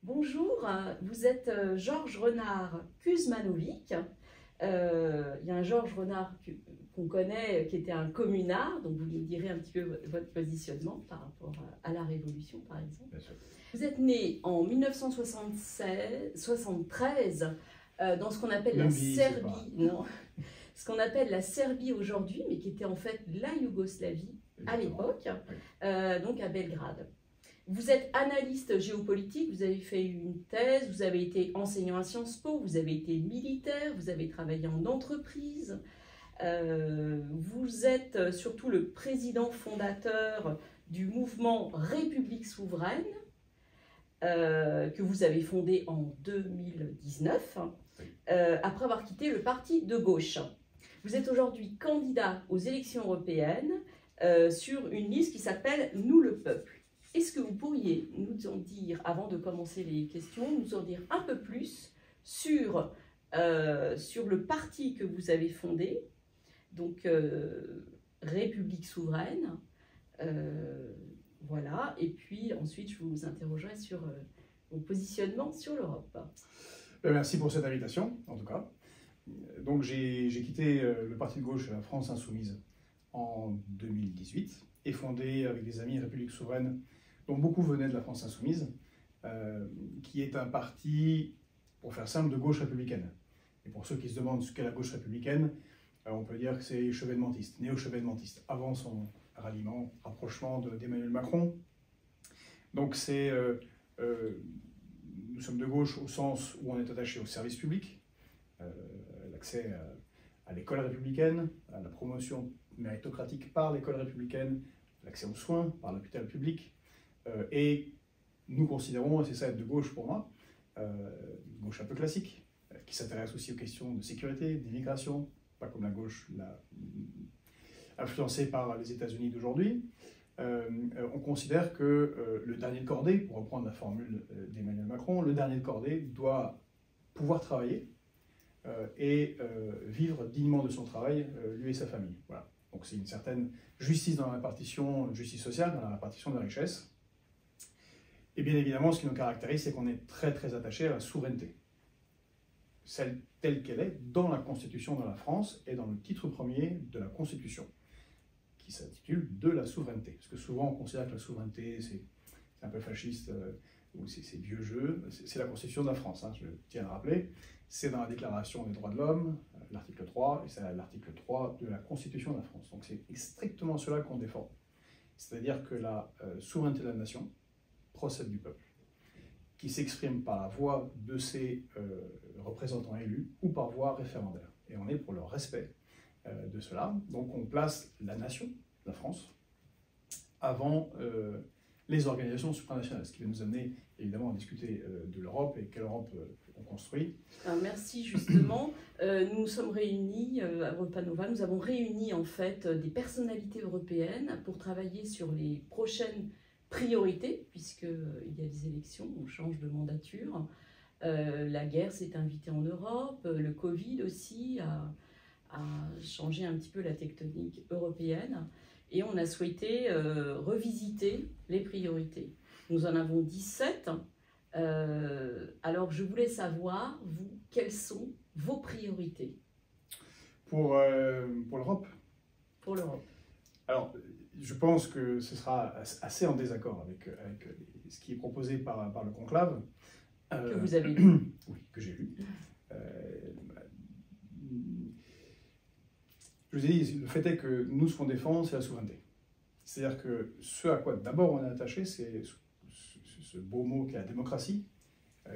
Bonjour, vous êtes Georges Renard Kuzmanovic. Il y a un Georges Renard qu'on connaît qui était un communard, donc vous nous direz un petit peu votre positionnement par rapport à la Révolution par exemple. Bien sûr. Vous êtes né en 1973 dans ce qu'on appelle la Serbie, non, ce qu'on appelle la Serbie aujourd'hui, mais qui était en fait la Yougoslavie à l'époque, donc à Belgrade. Vous êtes analyste géopolitique, vous avez fait une thèse, vous avez été enseignant à Sciences Po, vous avez été militaire, vous avez travaillé en entreprise. Vous êtes surtout le président fondateur du mouvement République souveraine, que vous avez fondé en 2019, après avoir quitté le parti de gauche. Vous êtes aujourd'hui candidat aux élections européennes sur une liste qui s'appelle « Nous le peuple ». Est-ce que vous pourriez nous en dire, avant de commencer les questions, nous en dire un peu plus sur le parti que vous avez fondé, donc République souveraine, voilà, et puis ensuite je vous interrogerai sur vos positionnements sur l'Europe. Merci pour cette invitation, en tout cas. Donc j'ai quitté le parti de gauche, la France Insoumise, en 2018 et fondé avec des amis République souveraine, dont beaucoup venaient de la France Insoumise, qui est un parti, pour faire simple, de gauche républicaine. Et pour ceux qui se demandent ce qu'est la gauche républicaine, on peut dire que c'est chevènementiste, néo-chevènementiste, avant son ralliement, rapprochement d'Emmanuel Macron. Donc nous sommes de gauche au sens où on est attaché au service public, l'accès à l'école républicaine, à la promotion méritocratique par l'école républicaine, l'accès aux soins par l'hôpital public, et nous considérons, et c'est ça être de gauche pour moi, une gauche un peu classique, qui s'intéresse aussi aux questions de sécurité, d'immigration, pas comme la gauche influencée par les États-Unis d'aujourd'hui. On considère que le dernier de cordée, pour reprendre la formule d'Emmanuel Macron, le dernier de cordée doit pouvoir travailler et vivre dignement de son travail, lui et sa famille. Voilà. Donc c'est une certaine justice dans la répartition, justice sociale dans la répartition de la richesse. Et bien évidemment, ce qui nous caractérise, c'est qu'on est très très attaché à la souveraineté. Celle telle qu'elle est dans la Constitution de la France et dans le titre premier de la Constitution, qui s'intitule « De la souveraineté ». Parce que souvent on considère que la souveraineté, c'est un peu fasciste, ou c'est vieux jeu. C'est la Constitution de la France, hein, je tiens à le rappeler. C'est dans la Déclaration des droits de l'homme, l'article 3, et c'est l'article 3 de la Constitution de la France. Donc c'est strictement cela qu'on défend. C'est-à-dire que la souveraineté de la nation procède du peuple, qui s'exprime par la voix de ses représentants élus ou par voie référendaire. Et on est pour le respect de cela. Donc on place la nation, la France, avant les organisations supranationales, ce qui va nous amener évidemment à discuter de l'Europe et quelle Europe on construit. Alors, merci justement. Nous sommes réunis à Europa Nova, nous avons réuni en fait des personnalités européennes pour travailler sur les prochaines priorités, puisqu'il y a des élections, on change de mandature. La guerre s'est invitée en Europe, le Covid aussi a changé un petit peu la tectonique européenne, et on a souhaité revisiter les priorités. Nous en avons 17. Alors je voulais savoir, vous, quelles sont vos priorités pour l'Europe? Pour l'Europe. Alors, je pense que ce sera assez en désaccord avec ce qui est proposé par le conclave. Que vous avez lu. Oui, que j'ai lu. Je vous ai dit, le fait est que nous, ce qu'on défend, c'est la souveraineté. C'est-à-dire que ce à quoi d'abord on est attaché, c'est ce beau mot qu'est la démocratie,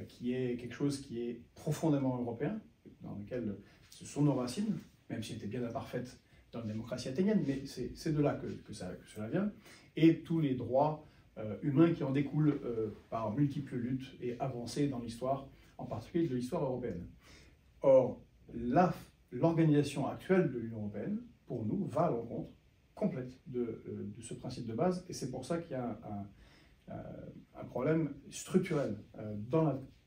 qui est quelque chose qui est profondément européen, dans lequel ce sont nos racines, même si elle était bien imparfaite dans la démocratie athénienne, mais c'est de là que cela vient, et tous les droits humains qui en découlent par multiples luttes et avancées dans l'histoire, en particulier de l'histoire européenne. Or, l'organisation actuelle de l'Union européenne, pour nous, va à l'encontre complète de ce principe de base, et c'est pour ça qu'il y a un problème structurel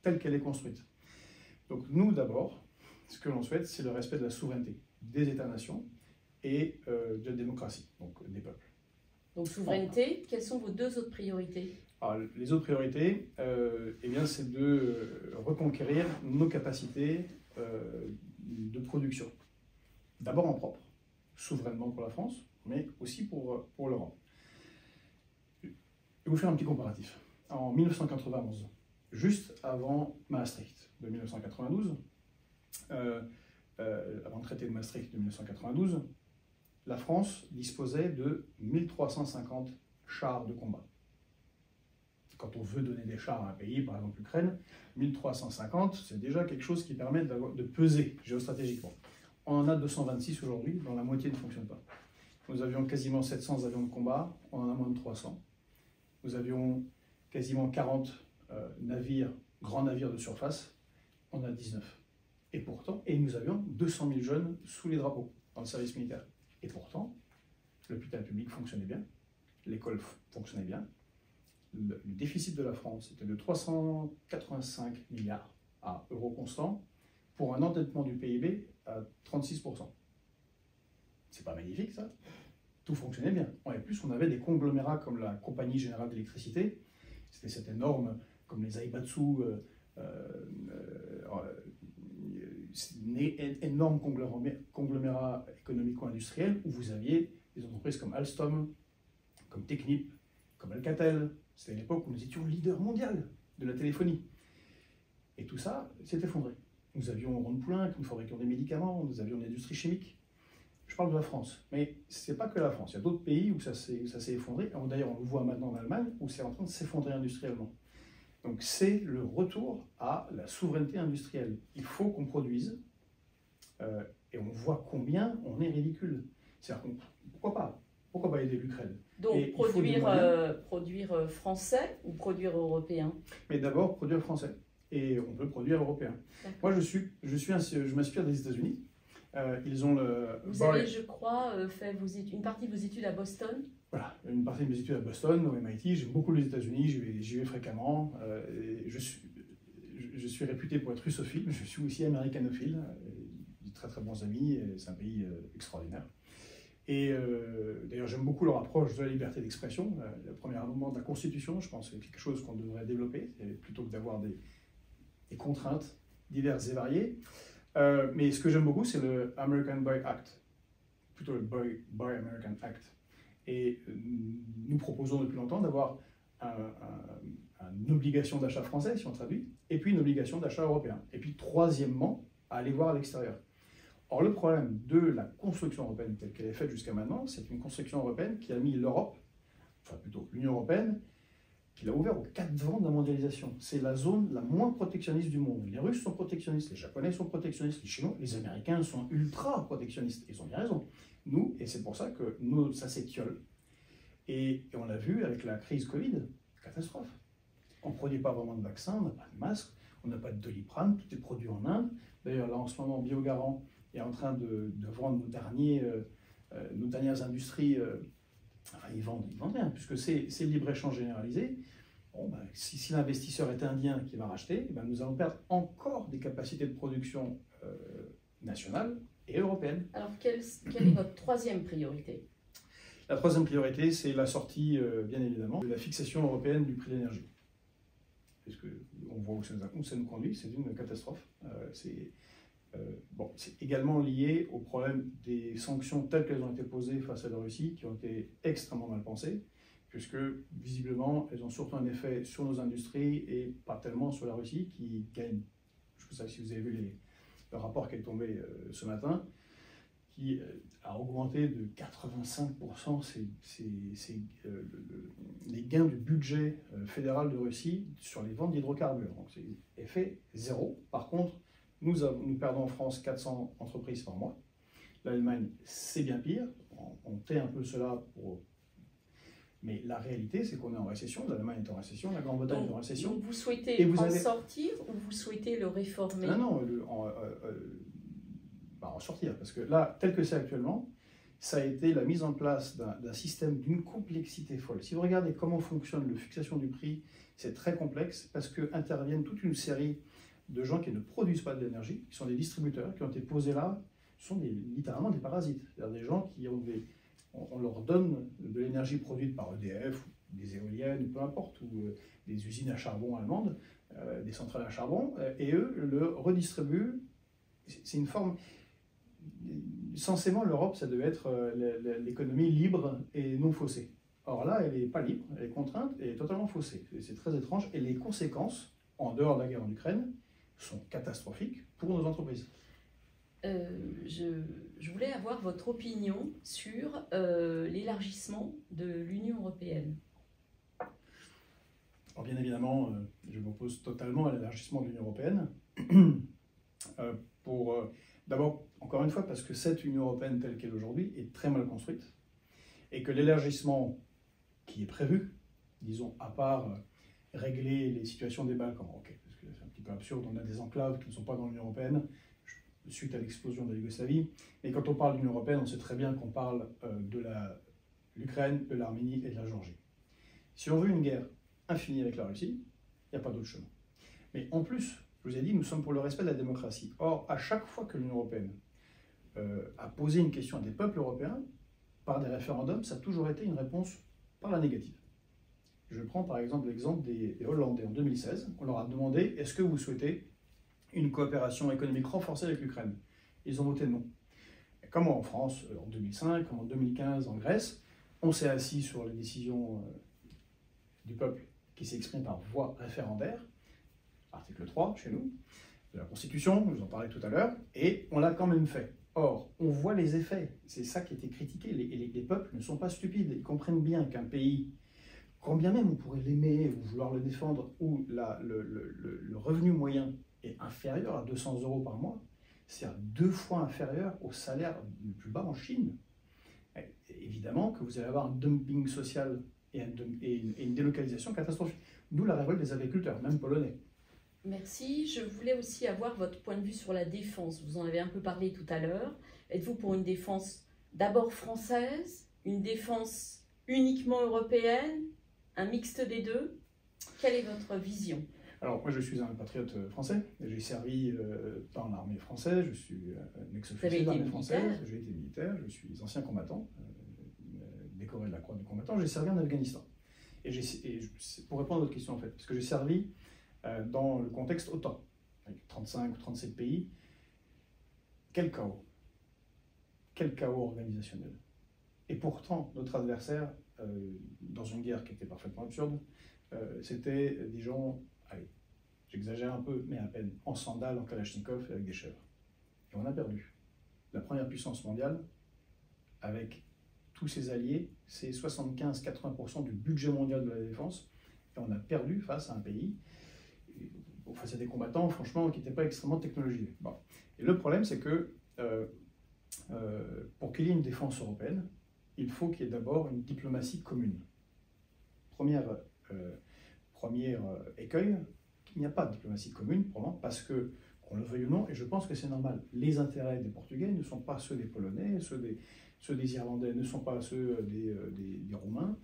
telle qu'elle est construite. Donc nous, d'abord, ce que l'on souhaite, c'est le respect de la souveraineté des États-nations, et de la démocratie, donc des peuples. Donc souveraineté, quelles sont vos deux autres priorités? Alors, les autres priorités, eh bien, c'est de reconquérir nos capacités de production. D'abord en propre, souverainement pour la France, mais aussi pour l'Europe. Je vais vous faire un petit comparatif. En 1991, juste avant Maastricht de 1992, avant le traité de Maastricht de 1992, la France disposait de 1350 chars de combat. Quand on veut donner des chars à un pays, par exemple l'Ukraine, 1350, c'est déjà quelque chose qui permet de peser géostratégiquement. On en a 226 aujourd'hui, dont la moitié ne fonctionne pas. Nous avions quasiment 700 avions de combat, on en a moins de 300. Nous avions quasiment 40 navires, grands navires de surface, on en a 19. Et pourtant, nous avions 200 000 jeunes sous les drapeaux dans le service militaire. Et pourtant, l'hôpital public fonctionnait bien, l'école fonctionnait bien. Le déficit de la France était de 385 milliards à euros constants pour un endettement du PIB à 36%. C'est pas magnifique ça? Tout fonctionnait bien. Et plus, on avait des conglomérats comme la Compagnie Générale d'Électricité, c'était cette énorme, comme les Aibatsu, énorme conglomérat économico-industriel où vous aviez des entreprises comme Alstom, comme Technip, comme Alcatel. C'était l'époque où nous étions leader mondial de la téléphonie. Et tout ça s'est effondré. Nous avions Rhône-Poulenc, nous fabriquions des médicaments, nous avions une industrie chimique. Je parle de la France, mais ce n'est pas que la France. Il y a d'autres pays où ça s'est effondré. D'ailleurs, on le voit maintenant en Allemagne, où c'est en train de s'effondrer industriellement. Donc c'est le retour à la souveraineté industrielle. Il faut qu'on produise, et on voit combien on est ridicule. C'est-à-dire, pourquoi pas aider l'Ukraine? Donc produire français ou produire européen? Mais d'abord produire français, et on peut produire européen. Moi je m'inspire des États-Unis. Ils ont Vous avez, je crois, fait une partie de vos études à Boston. Voilà, une partie de mes études à Boston, au MIT. J'aime beaucoup les États-Unis, j'y vais fréquemment. Je suis réputé pour être russophile, mais je suis aussi américanophile. J'ai très très bons amis, c'est un pays extraordinaire. Et d'ailleurs, j'aime beaucoup leur approche de la liberté d'expression. Le premier amendement de la Constitution, je pense que c'est quelque chose qu'on devrait développer, plutôt que d'avoir des contraintes diverses et variées. Mais ce que j'aime beaucoup, c'est le American Buy Act, plutôt le Buy American Act. Et nous proposons depuis longtemps d'avoir une obligation d'achat français, si on traduit, et puis une obligation d'achat européen. Et puis troisièmement, à aller voir à l'extérieur. Or, le problème de la construction européenne telle qu'elle est faite jusqu'à maintenant, c'est une construction européenne qui a mis l'Europe, enfin plutôt l'Union européenne, qui l'a ouvert aux quatre vents de la mondialisation. C'est la zone la moins protectionniste du monde. Les Russes sont protectionnistes, les Japonais sont protectionnistes, les Chinois, les Américains sont ultra protectionnistes. Ils ont bien raison. Nous, et c'est pour ça que ça s'étiole. Et on l'a vu avec la crise Covid, catastrophe. On ne produit pas vraiment de vaccins, on n'a pas de masques, on n'a pas de Doliprane, tout est produit en Inde. D'ailleurs, là en ce moment, Biogarant est en train de vendre nos dernières industries. Enfin, ils vendent rien, puisque c'est libre-échange généralisé. Bon, ben, si l'investisseur est indien qui va racheter, ben, nous allons perdre encore des capacités de production nationales et européennes. Alors, quelle est votre troisième priorité? La troisième priorité, c'est la sortie, bien évidemment, de la fixation européenne du prix de l'énergie. Parce qu'on voit où ça nous conduit, c'est une catastrophe. C'est également lié au problème des sanctions telles qu'elles ont été posées face à la Russie, qui ont été extrêmement mal pensées, puisque visiblement, elles ont surtout un effet sur nos industries et pas tellement sur la Russie, qui gagne. Je ne sais pas si vous avez vu le rapport qui est tombé ce matin, qui a augmenté de 85% les gains du budget fédéral de Russie sur les ventes d'hydrocarbures. Donc c'est effet zéro. Par contre, nous perdons en France 400 entreprises par mois. L'Allemagne, c'est bien pire. On tait un peu cela Mais la réalité, c'est qu'on est en récession. L'Allemagne est en récession, la Grande-Bretagne est en récession. Donc vous souhaitez sortir ou vous souhaitez le réformer? Non, en sortir. Parce que là, tel que c'est actuellement, ça a été la mise en place d'un système d'une complexité folle. Si vous regardez comment fonctionne la fixation du prix, c'est très complexe parce qu'interviennent toute une série de gens qui ne produisent pas de l'énergie, qui sont des distributeurs, qui ont été posés là, sont littéralement des parasites. C'est-à-dire des gens qui ont on leur donne de l'énergie produite par EDF, des éoliennes, peu importe, ou des usines à charbon allemandes, des centrales à charbon, et eux le redistribuent. C'est une forme... Censément, l'Europe, ça devait être l'économie libre et non faussée. Or là, elle n'est pas libre, elle est contrainte et est totalement faussée. C'est très étrange. Et les conséquences, en dehors de la guerre en Ukraine, sont catastrophiques pour nos entreprises. Je voulais avoir votre opinion sur l'élargissement de l'Union européenne. Alors bien évidemment, je m'oppose totalement à l'élargissement de l'Union européenne. D'abord, encore une fois, parce que cette Union européenne telle qu'elle est aujourd'hui est très mal construite et que l'élargissement qui est prévu, disons, à part régler les situations des Balkans, ok, parce que c'est un petit peu absurde, on a des enclaves qui ne sont pas dans l'Union européenne suite à l'explosion de la Yougoslavie, mais quand on parle de l'Union européenne, on sait très bien qu'on parle de l'Ukraine, de l'Arménie et de la Géorgie. Si on veut une guerre infinie avec la Russie, il n'y a pas d'autre chemin. Mais en plus, je vous ai dit, nous sommes pour le respect de la démocratie. Or, à chaque fois que l'Union européenne a posé une question à des peuples européens, par des référendums, ça a toujours été une réponse par la négative. Je prends par exemple l'exemple des Hollandais. En 2016, on leur a demandé « Est-ce que vous souhaitez une coopération économique renforcée avec l'Ukraine ?» Ils ont voté non. Et comme en France, en 2005, comme en 2015 en Grèce, on s'est assis sur les décisions du peuple qui s'expriment par voie référendaire, article 3 chez nous, de la Constitution, je vous en parlais tout à l'heure, et on l'a quand même fait. Or, on voit les effets, c'est ça qui a été critiqué, les peuples ne sont pas stupides, ils comprennent bien qu'un pays, quand bien même on pourrait l'aimer ou vouloir le défendre, où le revenu moyen est inférieur à 200 € par mois, c'est-à-dire 2 fois inférieur au salaire le plus bas en Chine. Et évidemment que vous allez avoir un dumping social et une délocalisation catastrophique. D'où la révolte des agriculteurs, même polonais. Merci. Je voulais aussi avoir votre point de vue sur la défense. Vous en avez un peu parlé tout à l'heure. Êtes-vous pour une défense d'abord française, une défense uniquement européenne, un mixte des deux? Quelle est votre vision? Alors, moi, je suis un patriote français. J'ai servi dans l'armée française. Je suis un ex-officier de l'armée française. J'ai été militaire. Je suis ancien combattant, décoré de la Croix du combattant. J'ai servi en Afghanistan. Pour répondre à votre question, en fait, parce que j'ai servi dans le contexte OTAN, avec 35 ou 37 pays. Quel chaos organisationnel. Et pourtant, notre adversaire, dans une guerre qui était parfaitement absurde, c'était des gens, allez, j'exagère un peu, mais à peine, en sandales, en kalachnikov et avec des chèvres. Et on a perdu. La première puissance mondiale, avec tous ses alliés, c'est 75-80% du budget mondial de la défense, et on a perdu face à un pays, face à des combattants, franchement, qui n'étaient pas extrêmement technologisés. Bon. Et le problème, c'est que pour qu'il y ait une défense européenne, il faut qu'il y ait d'abord une diplomatie commune. Premier écueil, qu'il n'y a pas de diplomatie commune, probablement, parce que, qu'on le veuille ou non, et je pense que c'est normal, les intérêts des Portugais ne sont pas ceux des Polonais, ceux des Irlandais ne sont pas ceux des Roumains,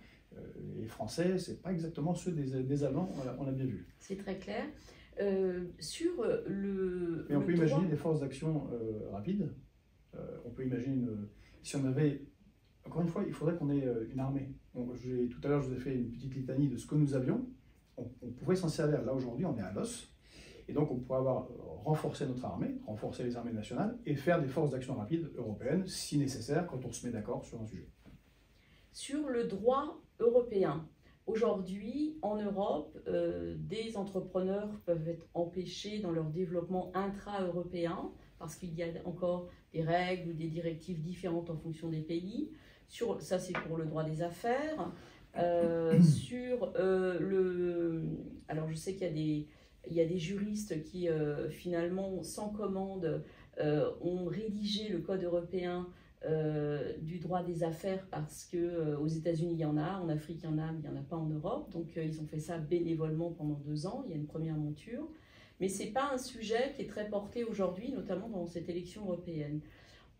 les Français, ce n'est pas exactement ceux des Allemands, on l'a bien vu. C'est très clair. Sur le... Mais on peut imaginer des forces d'action rapides. On peut imaginer, si on avait... Encore une fois, il faudrait qu'on ait une armée. Tout à l'heure, je vous ai fait une petite litanie de ce que nous avions. On pouvait s'en servir. Là, aujourd'hui, on est à l'os. Et donc, on pourrait renforcer notre armée, renforcer les armées nationales et faire des forces d'action rapides européennes, si nécessaire, quand on se met d'accord sur un sujet. Sur le droit européen, aujourd'hui, en Europe, des entrepreneurs peuvent être empêchés dans leur développement intra-européen parce qu'il y a encore des règles ou des directives différentes en fonction des pays. Ça, c'est pour le droit des affaires. Alors, je sais qu'il y a des juristes qui, finalement, sans commande, ont rédigé le Code européen du droit des affaires parce qu'aux États-Unis, il y en a, en Afrique, il y en a, mais il n'y en a pas en Europe. Donc, ils ont fait ça bénévolement pendant 2 ans. Il y a une première monture. Mais ce n'est pas un sujet qui est très porté aujourd'hui, notamment dans cette élection européenne.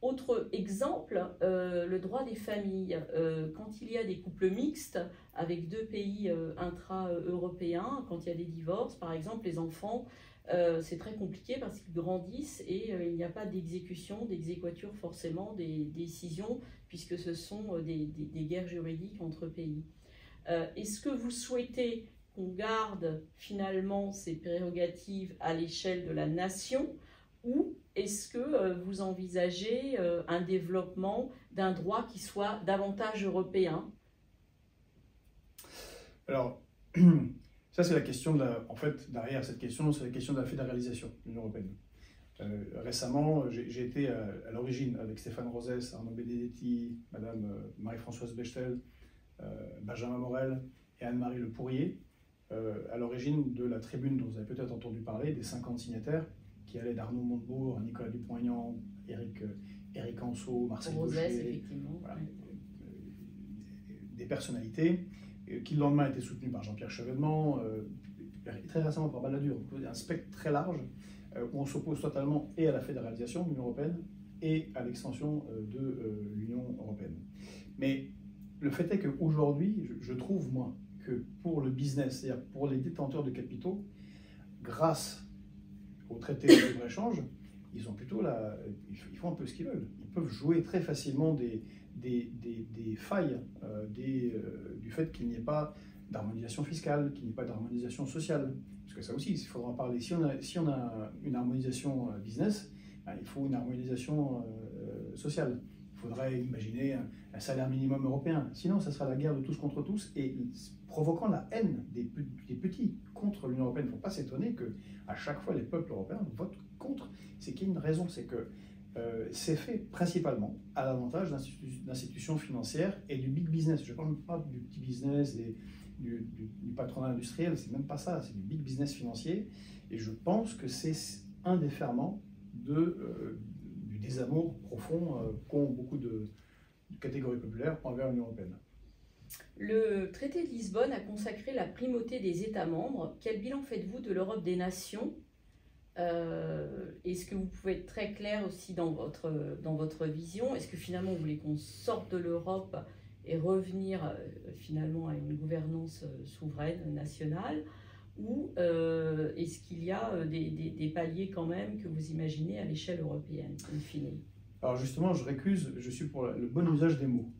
Autre exemple, le droit des familles. Quand il y a des couples mixtes avec deux pays intra-européens, quand il y a des divorces, par exemple, les enfants, c'est très compliqué parce qu'ils grandissent et il n'y a pas d'exécution, d'exéquature forcément des décisions, puisque ce sont des guerres juridiques entre pays. Est-ce que vous souhaitez qu'on garde finalement ces prérogatives à l'échelle de la nation, ou est-ce que vous envisagez un développement d'un droit qui soit davantage européen? Alors, ça c'est la question en fait, derrière cette question, c'est la question de la fédéralisation de l'Union européenne. Récemment, j'ai été à l'origine avec Stéphane Rosès, Arnaud Benedetti, Madame Marie-Françoise Bechtel, Benjamin Morel et Anne-Marie Le Pourrier, à l'origine de la tribune dont vous avez peut-être entendu parler, des 50 signataires, qui allait d'Arnaud Montebourg, Nicolas Dupont-Aignan, Éric Anceau, Marcel Gaucher, voilà, des personnalités, qui le lendemain étaient soutenues par Jean-Pierre Chevènement, très récemment par Balladur, un spectre très large, où on s'oppose totalement et à la fédéralisation de l'Union européenne et à l'extension de l'Union européenne. Mais le fait est qu'aujourd'hui, je trouve, moi, que pour le business, c'est-à-dire pour les détenteurs de capitaux, grâce au traité de libre-échange, ils ont plutôt ils font un peu ce qu'ils veulent. Ils peuvent jouer très facilement des failles du fait qu'il n'y ait pas d'harmonisation fiscale, qu'il n'y ait pas d'harmonisation sociale. Parce que ça aussi, il faudra en parler. Si on a une harmonisation business, ben, il faut une harmonisation sociale. Il faudrait imaginer un salaire minimum européen. Sinon, ça sera la guerre de tous contre tous et provoquant la haine des petits contre l'Union européenne. Il ne faut pas s'étonner qu'à chaque fois les peuples européens votent contre. C'est qu'il y a une raison, c'est que c'est fait principalement à l'avantage d'institutions financières et du big business. Je ne parle même pas du petit business et du patronat industriel, c'est même pas ça, c'est du big business financier. Et je pense que c'est un des ferments du désamour profond qu'ont beaucoup de catégories populaires envers l'Union européenne. Le traité de Lisbonne a consacré la primauté des États membres. Quel bilan faites-vous de l'Europe des nations? Est-ce que vous pouvez être très clair aussi dans votre vision? Est-ce que finalement vous voulez qu'on sorte de l'Europe et revenir finalement à une gouvernance souveraine, nationale? Ou est-ce qu'il y a des paliers quand même que vous imaginez à l'échelle européenne, in fine? Alors justement, je suis pour le bon usage des mots.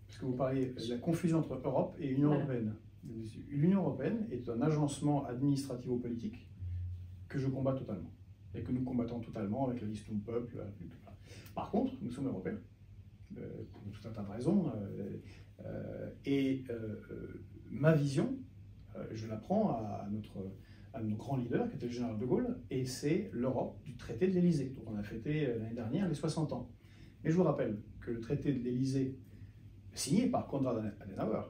Parce que vous parliez de la confusion entre Europe et Union européenne. L'Union européenne est un agencement administrativo-politique que je combats totalement. Et que nous combattons totalement avec la liste du peuple. Par contre, nous sommes européens, pour tout un tas de raisons. Ma vision, je la prends à nos grands leaders, qui était le général de Gaulle, et c'est l'Europe du traité de l'Élysée. Donc on a fêté l'année dernière les 60 ans. Mais je vous rappelle que le traité de l'Élysée, signé par Konrad Adenauer,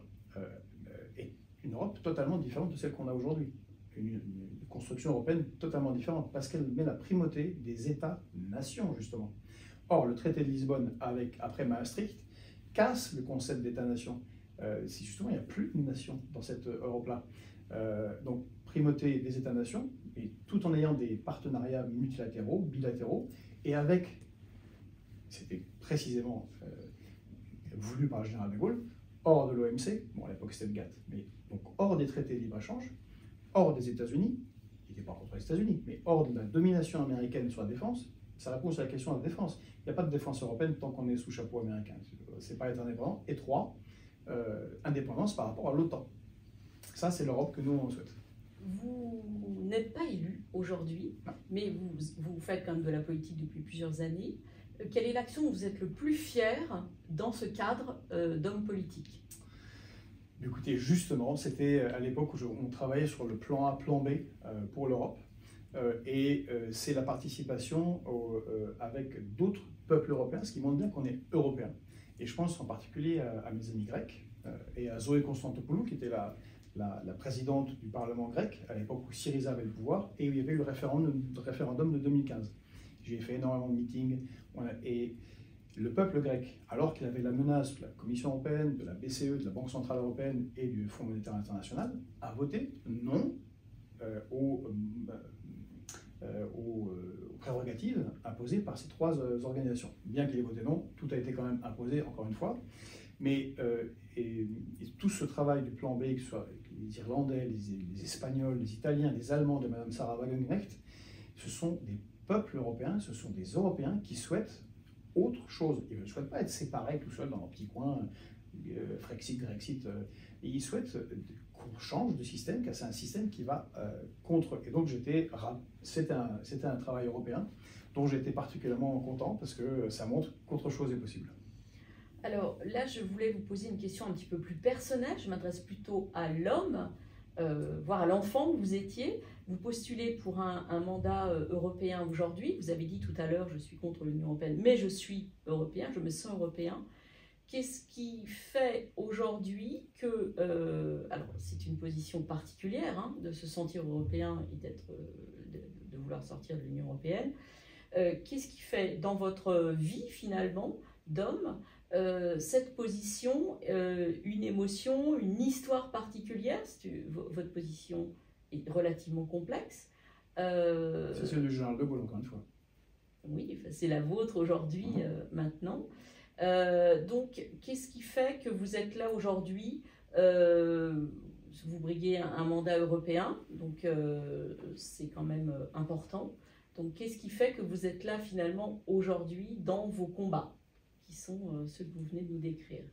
est une Europe totalement différente de celle qu'on a aujourd'hui. Une construction européenne totalement différente, parce qu'elle met la primauté des États-nations, justement. Or, le traité de Lisbonne, après Maastricht, casse le concept d'État-nation. Si justement, il n'y a plus de nation dans cette Europe-là. Donc, primauté des États-nations, et tout en ayant des partenariats multilatéraux, bilatéraux, et avec, c'était précisément voulu par le général de Gaulle, hors de l'OMC, bon à l'époque c'était le GATT, mais donc hors des traités de libre-échange, hors des États-Unis, il n'était pas contre les États-Unis, mais hors de la domination américaine sur la défense, ça répond à la question de la défense. Il n'y a pas de défense européenne tant qu'on est sous chapeau américain. C'est pas être indépendant. Et 3, indépendance par rapport à l'OTAN. Ça, c'est l'Europe que nous, on souhaite. Vous n'êtes pas élu aujourd'hui, mais vous faites quand même de la politique depuis plusieurs années. Quelle est l'action dont vous êtes le plus fier dans ce cadre d'homme politique? Écoutez, justement, c'était à l'époque où on travaillait sur le plan A, plan B pour l'Europe. C'est la participation avec d'autres peuples européens, ce qui montre bien qu'on est européens. Et je pense en particulier à mes amis grecs et à Zoé Constantopoulou, qui était la présidente du Parlement grec, à l'époque où Syriza avait le pouvoir, et où il y avait eu le référendum de 2015. J'ai fait énormément de meetings, et le peuple grec, alors qu'il avait la menace de la Commission européenne, de la BCE, de la Banque centrale européenne et du Fonds monétaire international, a voté non aux prérogatives imposées par ces trois organisations. Bien qu'il ait voté non, tout a été quand même imposé, encore une fois. Mais et tout ce travail du plan B, que ce soit les Irlandais, les Espagnols, les Italiens, les Allemands de Mme Sarah Wagenknecht, ce sont des peuples européens, ce sont des Européens qui souhaitent autre chose. Ils ne souhaitent pas être séparés tout seuls dans un petit coin, Frexit, Grexit. Ils souhaitent qu'on change de système, car c'est un système qui va contre. Et donc c'était un travail européen dont j'étais particulièrement content parce que ça montre qu'autre chose est possible. Alors là, je voulais vous poser une question un petit peu plus personnelle. Je m'adresse plutôt à l'homme, voire à l'enfant que vous étiez. Vous postulez pour un mandat européen aujourd'hui. Vous avez dit tout à l'heure, je suis contre l'Union européenne, mais je suis européen, je me sens européen. Qu'est-ce qui fait aujourd'hui que, alors c'est une position particulière, hein, de se sentir européen et de vouloir sortir de l'Union européenne. Qu'est-ce qui fait dans votre vie finalement d'homme cette position, une émotion, une histoire particulière? Votre position est relativement complexe. C'est celle du général de Gaulle, encore une fois. Oui, c'est la vôtre aujourd'hui, maintenant. Donc, qu'est-ce qui fait que vous êtes là aujourd'hui? Vous briguez un mandat européen, donc c'est quand même important. Donc, qu'est-ce qui fait que vous êtes là finalement aujourd'hui dans vos combats, qui sont ceux que vous venez de nous décrire?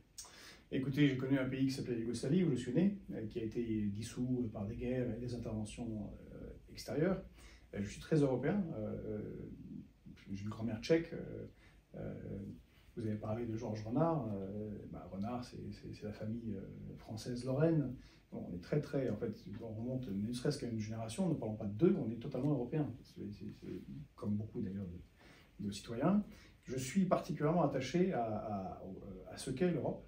Écoutez, j'ai connu un pays qui s'appelait Yougoslavie, où je suis né, qui a été dissous par des guerres et des interventions extérieures. Je suis très européen. J'ai une grand-mère tchèque. Vous avez parlé de Georges Renard. Renard, c'est la famille française lorraine. Bon, on est très, en fait, on remonte ne serait-ce qu'à une génération, ne parlons pas de deux, on est totalement européen. C'est comme beaucoup d'ailleurs de citoyens. Je suis particulièrement attaché à ce qu'est l'Europe,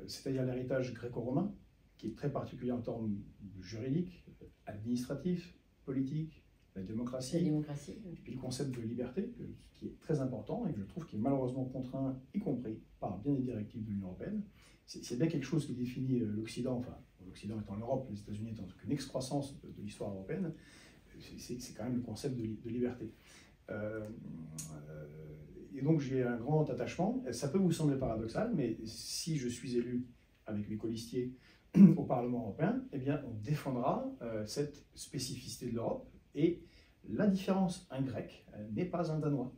c'est-à-dire l'héritage gréco-romain, qui est très particulier en termes juridiques, administratifs, politiques, la démocratie, et puis le concept de liberté, qui est très important et que je trouve qui est malheureusement contraint, y compris par bien des directives de l'Union européenne. C'est bien quelque chose qui définit l'Occident, enfin l'Occident étant l'Europe, les États-Unis étant qu'une excroissance de l'histoire européenne, c'est quand même le concept de liberté. Et donc j'ai un grand attachement. Ça peut vous sembler paradoxal, mais si je suis élu avec mes colistiers au Parlement européen, eh bien on défendra cette spécificité de l'Europe. Et la différence, un grec n'est pas un danois,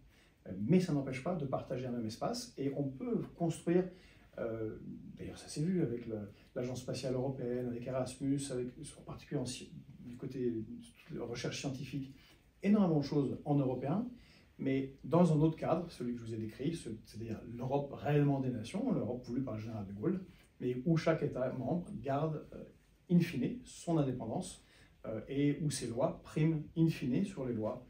mais ça n'empêche pas de partager un même espace et on peut construire, d'ailleurs ça s'est vu avec l'Agence spatiale européenne, avec Erasmus, en particulier du côté de la recherche scientifique, énormément de choses en européen, mais dans un autre cadre, celui que je vous ai décrit, c'est-à-dire l'Europe réellement des nations, l'Europe voulue par le général de Gaulle, mais où chaque État membre garde in fine son indépendance, et où ces lois priment in fine sur les lois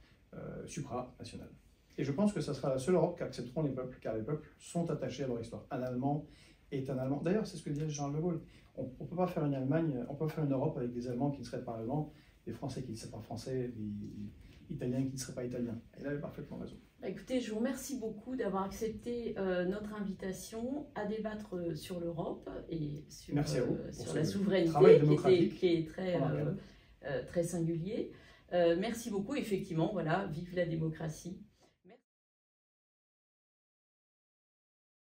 supranationales. Et je pense que ce sera la seule Europe qu'accepteront les peuples, car les peuples sont attachés à leur histoire. Un Allemand est un Allemand. D'ailleurs, c'est ce que disait Charles de Gaulle. On ne peut pas faire une Allemagne, on peut faire une Europe avec des Allemands qui ne seraient pas Allemands, des Français qui ne seraient pas Français, des Italiens qui ne seraient pas Italiens. Et il avait parfaitement raison. Écoutez, je vous remercie beaucoup d'avoir accepté notre invitation à débattre sur l'Europe et sur la souveraineté qui est très singulier. Merci beaucoup. Effectivement, voilà, vive la démocratie.